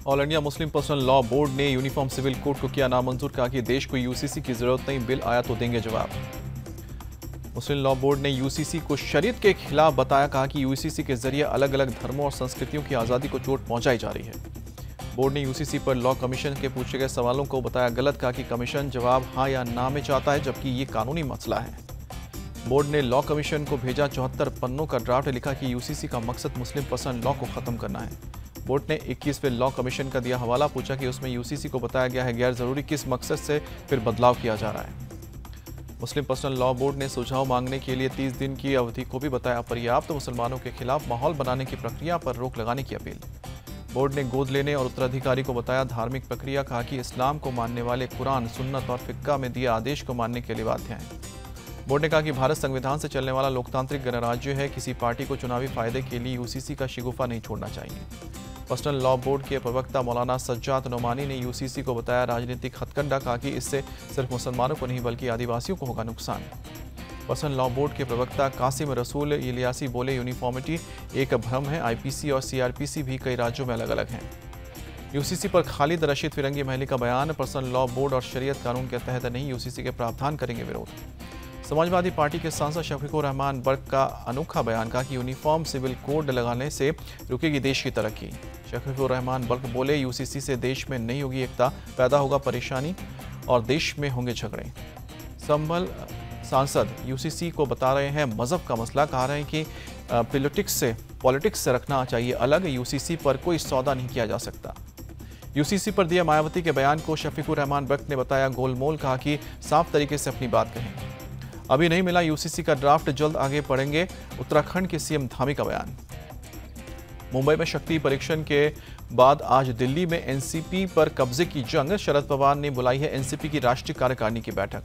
All India Muslim personal law board ने uniform civil code को किया नामंजूर। कहा कि देश को यूसीसी की जरूरत नहीं, बिल आया तो देंगे जवाब। मुस्लिम लॉ बोर्ड ने यूसीसी को शरीयत के खिलाफ बताया। कहा कि यूसीसी के जरिए अलग अलग धर्मों और संस्कृतियों की आज़ादी को चोट पहुंचाई जा रही है। बोर्ड ने यूसीसी पर लॉ कमीशन के पूछे गए सवालों को बताया गलत। कहा कि कमीशन जवाब हाँ या ना में चाहता है, जबकि ये कानूनी मसला है। बोर्ड ने लॉ कमीशन को भेजा 74 पन्नों का ड्राफ्ट। लिखा कि यूसीसी का मकसद मुस्लिम पर्सनल लॉ को खत्म करना है। बोर्ड ने 21वें लॉ कमीशन का दिया हवाला। पूछा कि उसमें यूसीसी को बताया गया है गैर जरूरी किस मकसद से फिर बदलाव किया जा रहा है। मुस्लिम पर्सनल लॉ बोर्ड ने सुझाव मांगने के लिए 30 दिन की अवधि को भी बताया अपर्याप्त। मुसलमानों के खिलाफ माहौल बनाने की प्रक्रिया पर रोक लगाने की अपील। बोर्ड ने गोद लेने और उत्तराधिकारी को बताया धार्मिक प्रक्रिया। कहा कि इस्लाम को मानने वाले कुरान, सुन्नत और फिक्का में दिए आदेश को मानने के लिए बाध्य हैं। बोर्ड ने कहा कि भारत संविधान से चलने वाला लोकतांत्रिक गणराज्य है। किसी पार्टी को चुनावी फायदे के लिए यूसीसी का शिगुफा नहीं छोड़ना चाहिए। पर्सनल लॉ बोर्ड के प्रवक्ता मौलाना सज्जाद नोमानी ने यूसीसी को बताया राजनीतिक हथकंडा। कहा कि इससे सिर्फ मुसलमानों को नहीं बल्कि आदिवासियों को होगा नुकसान। पर्सनल लॉ बोर्ड के प्रवक्ता कासिम रसूल इलियासी बोले यूनिफॉर्मिटी एक भ्रम है। आईपीसी और सीआरपीसी भी कई राज्यों में अलग अलग हैं। यूसीसी पर खालिद रशीद फिरंगी महली का बयान। पर्सनल लॉ बोर्ड और शरीयत कानून के तहत नहीं, यूसीसी के प्रावधान करेंगे विरोध। समाजवादी पार्टी के सांसद शफीकुर रहमान बर्क का अनोखा बयान। कहा कि यूनिफॉर्म सिविल कोड लगाने से रुकेगी देश की तरक्की। शफीकुर रहमान बर्क बोले यूसीसी से देश में नहीं होगी एकता, पैदा होगा परेशानी और देश में होंगे झगड़े। संभल सांसद यूसीसी को बता रहे हैं मजहब का मसला। कहा रहे हैं कि पॉलिटिक्स से रखना चाहिए अलग। यूसीसी पर कोई सौदा नहीं किया जा सकता। यूसीसी पर दिया मायावती के बयान को शफीकुर रहमान बर्क ने बताया गोलमोल। कहा कि साफ तरीके से अपनी बात कहें। अभी नहीं मिला यूसीसी का ड्राफ्ट, जल्द आगे पढ़ेंगे। उत्तराखंड के सीएम धामी का बयान। मुंबई में शक्ति परीक्षण के बाद आज दिल्ली में एनसीपी पर कब्जे की जंग। शरद पवार ने बुलाई है एनसीपी की राष्ट्रीय कार्यकारिणी की बैठक।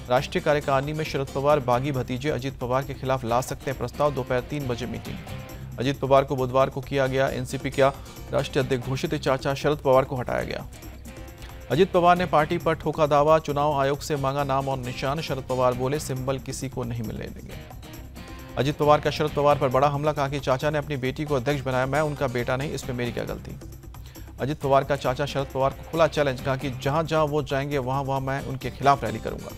राष्ट्रीय कार्यकारिणी में शरद पवार बागी भतीजे अजित पवार के खिलाफ ला सकते हैं प्रस्ताव। दोपहर 3 बजे मीटिंग। अजित पवार को बुधवार को किया गया एनसीपी का राष्ट्रीय अध्यक्ष घोषित। चाचा शरद पवार को हटाया गया। अजित पवार ने पार्टी पर ठोका दावा। चुनाव आयोग से मांगा नाम और निशान। शरद पवार बोले सिंबल किसी को नहीं मिलने देंगे। अजित पवार का शरद पवार पर बड़ा हमला। कहा कि चाचा ने अपनी बेटी को अध्यक्ष बनाया, मैं उनका बेटा नहीं, इसमें मेरी क्या गलती। अजित पवार का चाचा शरद पवार को खुला चैलेंज। कहा कि जहां जहां वो जाएंगे वहां मैं उनके खिलाफ रैली करूंगा।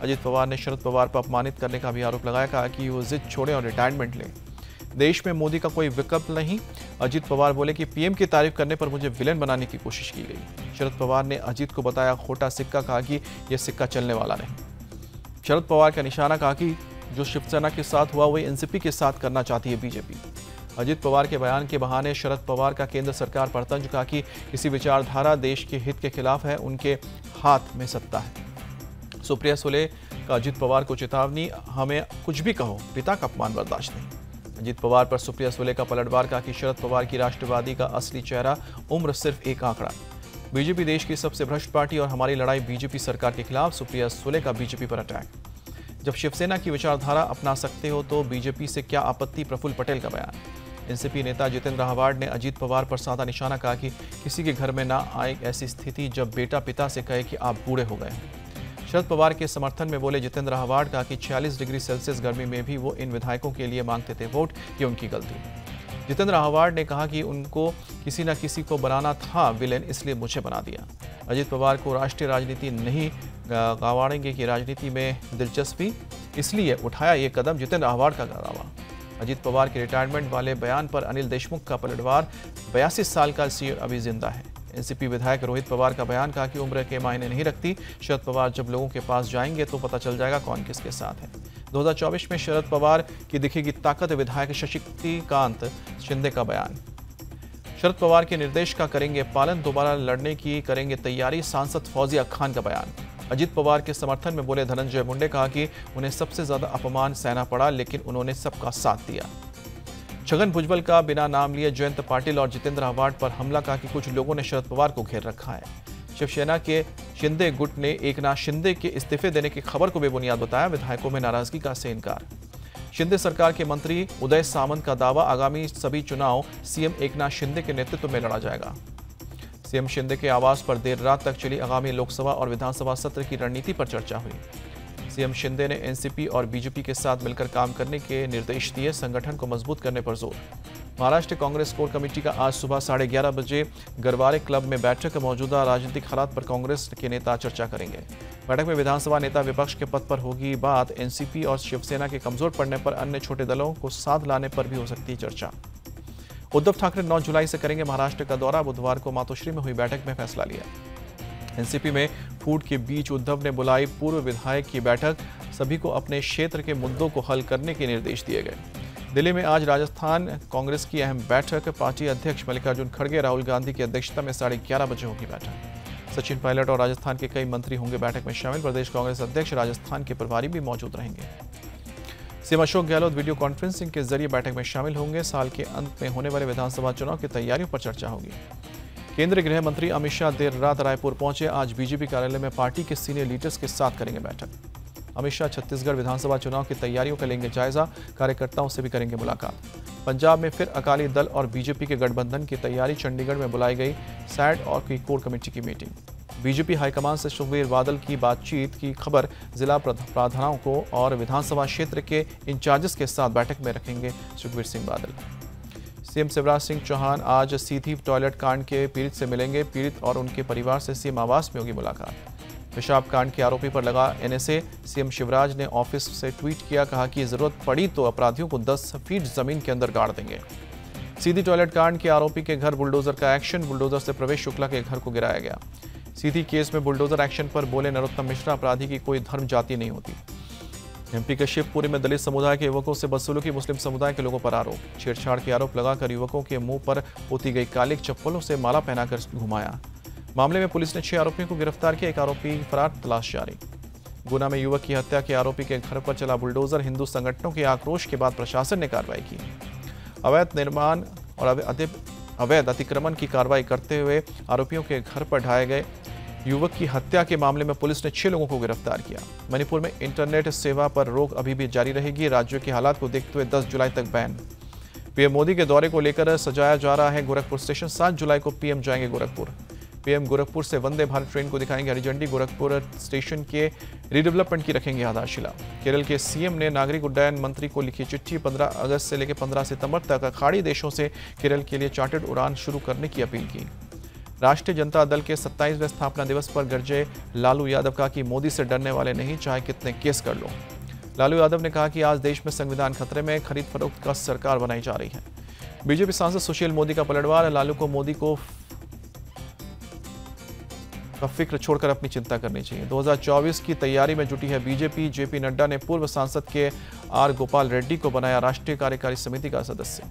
अजित पवार ने शरद पवार पर अपमानित करने का भी आरोप लगाया। कहा कि वो जिद छोड़े और रिटायरमेंट लें। देश में मोदी का कोई विकल्प नहीं। अजित पवार बोले कि पीएम की तारीफ करने पर मुझे विलेन बनाने की कोशिश की गई। शरद पवार ने अजित को बताया खोटा सिक्का। कहा कि यह सिक्का चलने वाला नहीं। शरद पवार का निशाना। कहा कि जो शिवसेना के साथ हुआ वही एनसीपी के साथ करना चाहती है बीजेपी। अजित पवार के बयान के बहाने शरद पवार का केंद्र सरकार पर तंज। कहा कि किसी विचारधारा देश के हित के खिलाफ है, उनके हाथ में सत्ता है। सुप्रिया सुले का अजित पवार को चेतावनी, हमें कुछ भी कहो, पिता का अपमान बर्दाश्त नहीं। अजित पवार पर सुप्रिया सुले का पलटवार। कहा कि शरद पवार की राष्ट्रवादी का असली चेहरा उम्र सिर्फ एक आंकड़ा। बीजेपी देश की सबसे भ्रष्ट पार्टी और हमारी लड़ाई बीजेपी सरकार के खिलाफ। सुप्रिया सुले का बीजेपी पर अटैक। जब शिवसेना की विचारधारा अपना सकते हो तो बीजेपी से क्या आपत्ति। प्रफुल्ल पटेल का बयान। एनसीपी नेता जितेंद्र राहवाड़ ने अजित पवार पर साधा निशाना। कहा कि किसी के घर में ना आए ऐसी स्थिति जब बेटा पिता से कहे कि आप बूढ़े हो गए हैं। शरद पवार के समर्थन में बोले जितेंद्र राहवाड़। कहा कि 46 डिग्री सेल्सियस गर्मी में भी वो इन विधायकों के लिए मांगते थे वोट, ये उनकी गलती। जितेंद्र राहवाड़ ने कहा कि उनको किसी न किसी को बनाना था विलेन, इसलिए मुझे बना दिया। अजित पवार को राष्ट्रीय राजनीति नहीं गंवाड़ेंगे की राजनीति में दिलचस्पी, इसलिए उठाया ये कदम। जितेंद्र राहवाड़ का दावा। अजित पवार के रिटायरमेंट वाले बयान पर अनिल देशमुख का पलटवार। 82 साल का सीएम अभी जिंदा है। एनसीपी विधायक रोहित पवार का बयान। कहा कि उम्र के मायने नहीं रखती। शरद पवार जब लोगों के पास जाएंगे तो पता चल जाएगा कौन किसके साथ है। 2024 में शरद पवार की दिखेगी ताकत। विधायक शशिकांत शिंदे का बयान। शरद पवार के निर्देश का करेंगे पालन, दोबारा लड़ने की करेंगे तैयारी। सांसद फौजिया खान का बयान। अजित पवार के समर्थन में बोले धनंजय मुंडे। कहा कि उन्हें सबसे ज्यादा अपमान सहना पड़ा, लेकिन उन्होंने सबका साथ दिया। छगन भुजबल का बिना नाम लिए जयंत पाटिल और जितेंद्र राहवाड़ पर हमला। कहा कि कुछ लोगों ने शरद पवार को घेर रखा है। शिवसेना के शिंदे गुट ने एकनाथ शिंदे के इस्तीफे देने की खबर को बेबुनियाद बताया। विधायकों में नाराजगी का से इनकार। शिंदे सरकार के मंत्री उदय सामंत का दावा। आगामी सभी चुनाव सीएम एकनाथ शिंदे के नेतृत्व में लड़ा जाएगा। सीएम शिंदे के आवास पर देर रात तक चली आगामी लोकसभा और विधानसभा सत्र की रणनीति पर चर्चा हुई। सीएम शिंदे ने एनसीपी और बीजेपी के साथ मिलकर काम करने के निर्देश दिए। संगठन को मजबूत करने पर जोर। महाराष्ट्र कांग्रेस कोर कमेटी का आज सुबह 11:30 बजे गरवारे क्लब में बैठक। मौजूदा राजनीतिक हालात पर कांग्रेस के नेता चर्चा करेंगे। बैठक में विधानसभा नेता विपक्ष के पद पर होगी बात। एनसीपी और शिवसेना के कमजोर पड़ने पर अन्य छोटे दलों को साथ लाने पर भी हो सकती है चर्चा। उद्धव ठाकरे 9 जुलाई से करेंगे महाराष्ट्र का दौरा। बुधवार को मातोश्री में हुई बैठक में फैसला लिया। एनसीपी में फूट के बीच उद्धव ने बुलाई पूर्व विधायक की बैठक। सभी को अपने क्षेत्र के मुद्दों को हल करने के निर्देश दिए गए। दिल्ली में आज राजस्थान कांग्रेस की अहम बैठक। पार्टी अध्यक्ष मल्लिकार्जुन खड़गे राहुल गांधी की अध्यक्षता में 11:30 बजे होगी बैठक। सचिन पायलट और राजस्थान के कई मंत्री होंगे बैठक में शामिल। प्रदेश कांग्रेस अध्यक्ष राजस्थान के प्रभारी भी मौजूद रहेंगे। CM Ashok Gehlot video conferencing के जरिए बैठक में शामिल होंगे। साल के अंत में होने वाले विधानसभा चुनाव की तैयारियों पर चर्चा होगी। केंद्रीय गृह मंत्री अमित शाह देर रात रायपुर पहुंचे। आज बीजेपी कार्यालय में पार्टी के सीनियर लीडर्स के साथ करेंगे बैठक। अमित शाह छत्तीसगढ़ विधानसभा चुनाव की तैयारियों का लेंगे जायजा। कार्यकर्ताओं से भी करेंगे मुलाकात। पंजाब में फिर अकाली दल और बीजेपी के गठबंधन की तैयारी। चंडीगढ़ में बुलाई गई सैट और की कोर कमेटी की मीटिंग। बीजेपी हाईकमान से सुखबीर बादल की बातचीत की खबर। जिला प्रधानों को और विधानसभा क्षेत्र के इंचार्जेस के साथ बैठक में रखेंगे सुखबीर सिंह बादल। सीएम शिवराज सिंह चौहान आज सीधी टॉयलेट कांड के पीड़ित से मिलेंगे। पीड़ित और उनके परिवार से सीएम आवास में होगी मुलाकात। पेशाब कांड के आरोपी पर लगा एनएसए। सीएम शिवराज ने ऑफिस से ट्वीट किया, कहा कि जरूरत पड़ी तो अपराधियों को 10 फीट जमीन के अंदर गाड़ देंगे। सीधी टॉयलेट कांड के आरोपी के घर बुलडोजर का एक्शन। बुलडोजर से प्रवेश शुक्ला के घर को गिराया गया। सीधी केस में बुलडोजर एक्शन पर बोले नरोत्तम मिश्रा, अपराधी की कोई धर्म जाति नहीं होती। एमपी के शिवपुरी में दलित समुदाय के युवकों से बदसलूकी। मुस्लिम समुदाय के लोगों पर आरोप। छेड़छाड़ के आरोप लगाकर युवकों के मुंह पर पोती गई कालिक चप्पलों से माला पहनाकर घुमाया। मामले में पुलिस ने 6 आरोपियों को गिरफ्तार किया। एक आरोपी फरार, तलाश जारी। गुना में युवक की हत्या के आरोपी के घर पर चला बुलडोजर। हिंदू संगठनों के आक्रोश के बाद प्रशासन ने कार्रवाई की। अवैध निर्माण और अवैध अतिक्रमण की कार्रवाई करते हुए आरोपियों के घर पर ढाए गए। युवक की हत्या के मामले में पुलिस ने 6 लोगों को गिरफ्तार किया। मणिपुर में इंटरनेट सेवा पर रोक अभी भी जारी रहेगी। राज्यों के हालात को देखते हुए 10 जुलाई तक बैन। पीएम मोदी के दौरे को लेकर सजाया जा रहा है गोरखपुर स्टेशन। 7 जुलाई को पीएम जाएंगे गोरखपुर। पीएम गोरखपुर से वंदे भारत ट्रेन को दिखाएंगे हरी झंडी। गोरखपुर स्टेशन के रीडेवलपमेंट की रखेंगे आधारशिला। केरल के सीएम ने नागरिक उड्डयन मंत्री को लिखी चिट्ठी। 15 अगस्त से लेकर 15 सितंबर तक खाड़ी देशों से केरल के लिए चार्टर्ड उड़ान शुरू करने की अपील की। राष्ट्रीय जनता दल के 27वें स्थापना दिवस पर गरजे लालू यादव, कहा कि मोदी से डरने वाले नहीं, चाहे कितने केस कर लो। लालू यादव ने कहा कि आज देश में संविधान खतरे में, खरीद फरोख्त का सरकार बनाई जा रही है। बीजेपी सांसद सुशील मोदी का पलटवार। लालू को मोदी को फिक्र छोड़कर अपनी चिंता करनी चाहिए। 2024 की तैयारी में जुटी है बीजेपी। जेपी नड्डा ने पूर्व सांसद के आर गोपाल रेड्डी को बनाया राष्ट्रीय कार्यकारी समिति का सदस्य।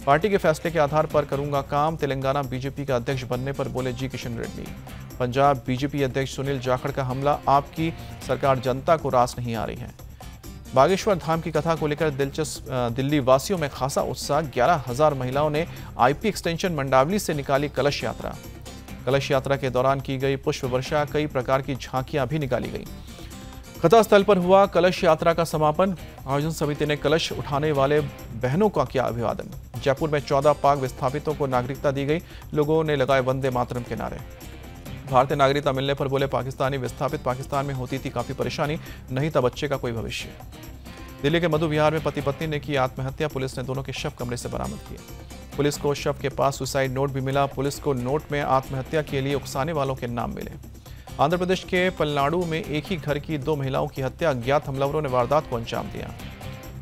पार्टी के फैसले के आधार पर करूंगा काम। तेलंगाना बीजेपी का अध्यक्ष बनने पर बोले जी किशन रेड्डी। पंजाब बीजेपी अध्यक्ष सुनील जाखड़ का हमला, आपकी सरकार जनता को रास नहीं आ रही है। बागेश्वर धाम की कथा को लेकर दिल्ली वासियों में खासा उत्साह। 11,000 महिलाओं ने आईपी एक्सटेंशन मंडावली से निकाली कलश यात्रा। कलश यात्रा के दौरान की गई पुष्प वर्षा, कई प्रकार की झांकियां भी निकाली गई। कथा स्थल पर हुआ कलश यात्रा का समापन। आयोजन समिति ने कलश उठाने वाले बहनों का किया अभिवादन। जयपुर में 14 पाक विस्थापितों को नागरिकता दी गई। लोगों ने लगाए वंदे मातरम के नारे। भारतीय नागरिकता मिलने पर बोले पाकिस्तानी विस्थापित, पाकिस्तान में होती थी काफी परेशानी, नहीं था बच्चे का कोई भविष्य। दिल्ली के मधु विहार में पति पत्नी ने की आत्महत्या। पुलिस ने दोनों के शव कमरे से बरामद किए। पुलिस को शव के पास सुसाइड नोट भी मिला। पुलिस को नोट में आत्महत्या के लिए उकसाने वालों के नाम मिले। आंध्र प्रदेश के पलनाडु में एक ही घर की 2 महिलाओं की हत्या। अज्ञात हमलावरों ने वारदात को अंजाम दिया।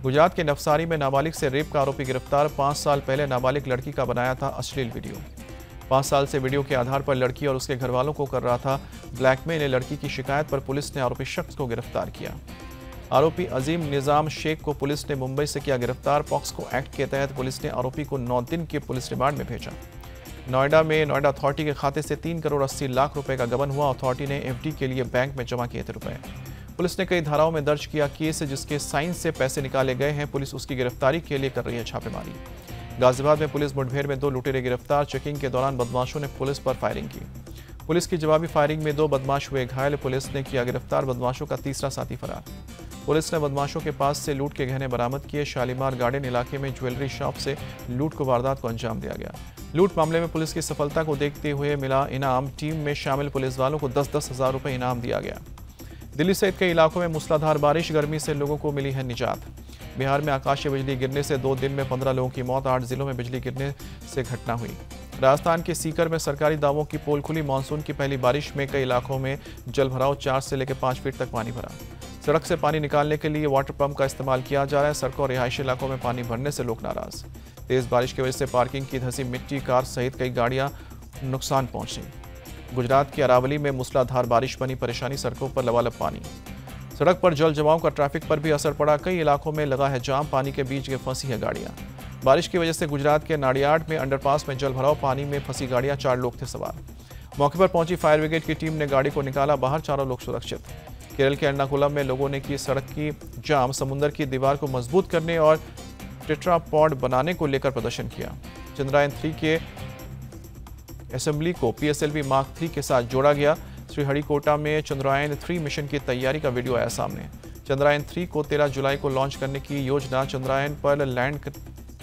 गुजरात के नवसारी में नाबालिग से रेप का आरोपी गिरफ्तार। 5 साल पहले नाबालिग लड़की का बनाया था अश्लील वीडियो। 5 साल से वीडियो के आधार पर लड़की और उसके घर वालों को कर रहा था ब्लैकमेल। लड़की की शिकायत पर पुलिस ने आरोपी शख्स को गिरफ्तार किया। आरोपी अजीम निजाम शेख को पुलिस ने मुंबई से किया गिरफ्तार। पॉक्सो एक्ट के तहत पुलिस ने आरोपी को 9 दिन के पुलिस रिमांड में भेजा। नोएडा में नोएडा अथॉरिटी के खाते से 3 करोड़ 80 लाख रुपए का गबन हुआ। अथॉरिटी ने एफडी के लिए बैंक में जमा किए थे रुपए। पुलिस ने कई धाराओं में दर्ज किया केस जिसके साइन से पैसे निकाले गए हैं। पुलिस उसकी गिरफ्तारी के लिए कर रही है छापेमारी। गाजियाबाद में पुलिस मुठभेड़ में 2 लुटेरे गिरफ्तार। चेकिंग के दौरान बदमाशों ने पुलिस पर फायरिंग की। पुलिस की जवाबी फायरिंग में 2 बदमाश हुए घायल। पुलिस ने किया गिरफ्तार। बदमाशों का तीसरा साथी फरार। पुलिस ने बदमाशों के पास से लूट के गहने बरामद किए। शालीमार गार्डन इलाके में ज्वेलरी शॉप से लूट को वारदात को अंजाम दिया गया। लूट मामले में पुलिस की सफलता को देखते हुए मिला इनाम। टीम में शामिल पुलिस वालों को 10-10 हज़ार रुपये इनाम दिया गया। दिल्ली सहित कई इलाकों में मूसलाधार बारिश, गर्मी से लोगों को मिली है निजात। बिहार में आकाशीय बिजली गिरने से 2 दिन में 15 लोगों की मौत, 8 जिलों में बिजली गिरने से घटना हुई। राजस्थान के सीकर में सरकारी दावों की पोल खुली, मानसून की पहली बारिश में कई इलाकों में जलभराव, 4 से लेकर 5 फीट तक पानी भरा। सड़क से पानी निकालने के लिए वाटर पंप का इस्तेमाल किया जा रहा है। सड़कों और रिहायशी इलाकों में पानी भरने से लोग नाराज। तेज बारिश की वजह से पार्किंग की धंसी मिट्टी, कार सहित कई गाड़ियां नुकसान पहुंची। गुजरात के अरावली में मूसलाधार बारिश बनी परेशानी, सड़कों पर लबालब पानी। सड़क पर जल जमाव का ट्रैफिक पर भी असर पड़ा, कई इलाकों में लगा है जाम, पानी के बीच में फंसी है गाड़ियां। बारिश की वजह से गुजरात के नाडियाड में अंडरपास में जल भराव, पानी में फंसी गाड़ियां, 4 लोग थे सवार। मौके पर पहुंची फायर ब्रिगेड की टीम ने गाड़ी को निकाला बाहर, 4 लोग सुरक्षित। केरल के एर्नाकुलम में लोगों ने की सड़क की जाम, समुद्र की दीवार को मजबूत करने और टेट्रापॉड बनाने को लेकर प्रदर्शन किया। चंद्रयान 3 के असेंबली को PSLV मार्क 3 के साथ जोड़ा गया। श्रीहरिकोटा में चंद्रयान 3 मिशन की तैयारी का वीडियो आया सामने। चंद्रयान 3 को 13 जुलाई को लॉन्च करने की योजना। चंद्रयान पर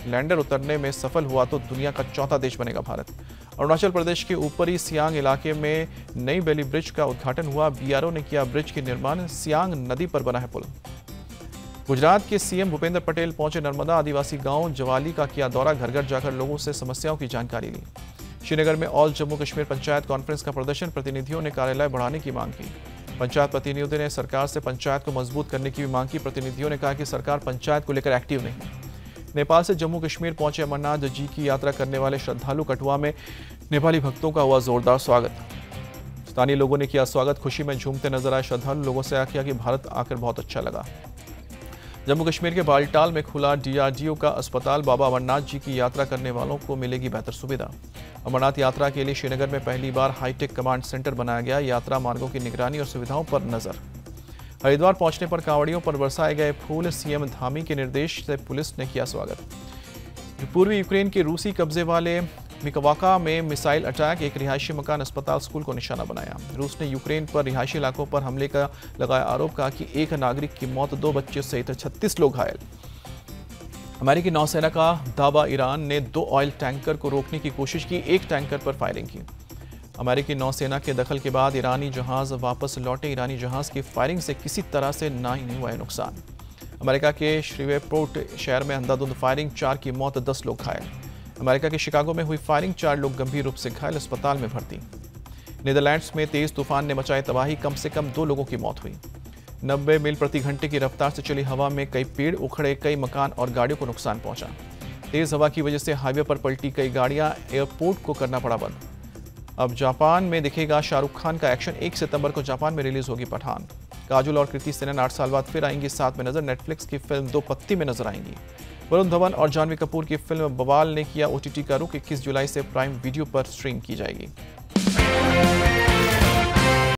लैंडर उतरने में सफल हुआ तो दुनिया का चौथा देश बनेगा भारत। अरुणाचल प्रदेश के ऊपरी सियांग इलाके में नई बेली ब्रिज का उद्घाटन हुआ। BRO ने किया ब्रिज की निर्माण, सियांग नदी पर बना है पुल। गुजरात के CM भूपेंद्र पटेल पहुंचे नर्मदा आदिवासी गांव जवाली का किया दौरा, घर घर जाकर लोगों से समस्याओं की जानकारी ली। श्रीनगर में ऑल जम्मू कश्मीर पंचायत कॉन्फ्रेंस का प्रदर्शन, प्रतिनिधियों ने कार्यालय बढ़ाने की मांग की। पंचायत प्रतिनिधियों ने सरकार से पंचायत को मजबूत करने की भी मांग की। प्रतिनिधियों ने कहा कि सरकार पंचायत को लेकर एक्टिव नहीं। नेपाल से जम्मू कश्मीर पहुंचे अमरनाथ जी की यात्रा करने वाले श्रद्धालु, कठुआ में नेपाली भक्तों का हुआ जोरदार स्वागत। स्थानीय लोगों ने किया स्वागत, खुशी में झूमते नजर आए श्रद्धालु। लोगों से किया कि भारत आकर बहुत अच्छा लगा। जम्मू कश्मीर के बालटाल में खुला DRDO का अस्पताल, बाबा अमरनाथ जी की यात्रा करने वालों को मिलेगी बेहतर सुविधा। अमरनाथ यात्रा के लिए श्रीनगर में पहली बार हाईटेक कमांड सेंटर बनाया गया। यात्रा मार्गों की निगरानी और सुविधाओं पर नजर। हरिद्वार पहुंचने पर कांवड़ियों पर बरसाए गए फूल, CM धामी के निर्देश से पुलिस ने किया स्वागत। पूर्वी यूक्रेन के रूसी कब्जे वाले मिकवाका में मिसाइल अटैक, एक रिहायशी मकान, अस्पताल, स्कूल को निशाना बनाया। रूस ने यूक्रेन पर रिहायशी इलाकों पर हमले का लगाया आरोप, कहा कि 1 नागरिक की मौत, 2 बच्चे सहित 36 लोग घायल। अमेरिकी नौसेना का दावा, ईरान ने 2 ऑयल टैंकर को रोकने की कोशिश की, 1 टैंकर पर फायरिंग की। अमेरिकी नौसेना के दखल के बाद ईरानी जहाज वापस लौटे। ईरानी जहाज की फायरिंग से किसी तरह से नहीं हुआ है नुकसान। अमेरिका के श्रीवेपोर्ट शहर में अंधाधुंध फायरिंग, 4 की मौत, 10 लोग घायल। अमेरिका के शिकागो में हुई फायरिंग, 4 लोग गंभीर रूप से घायल, अस्पताल में भर्ती। नीदरलैंड्स में तेज तूफान ने मचाई तबाही, कम से कम 2 लोगों की मौत हुई। 90 मील प्रति घंटे की रफ्तार से चली हवा में कई पेड़ उखड़े, कई मकान और गाड़ियों को नुकसान पहुंचा। तेज हवा की वजह से हाईवे पर पलटी कई गाड़ियां, एयरपोर्ट को करना पड़ा बंद। अब जापान में दिखेगा शाहरुख खान का एक्शन, 1 सितंबर को जापान में रिलीज होगी पठान। काजोल और कृति सेनन 8 साल बाद फिर आएंगी साथ में नजर। नेटफ्लिक्स की फिल्म 2 पत्ती में नजर आएंगी। वरुण धवन और जानवी कपूर की फिल्म बवाल ने किया OTT का रुख, 21 जुलाई से प्राइम वीडियो पर स्ट्रीम की जाएगी।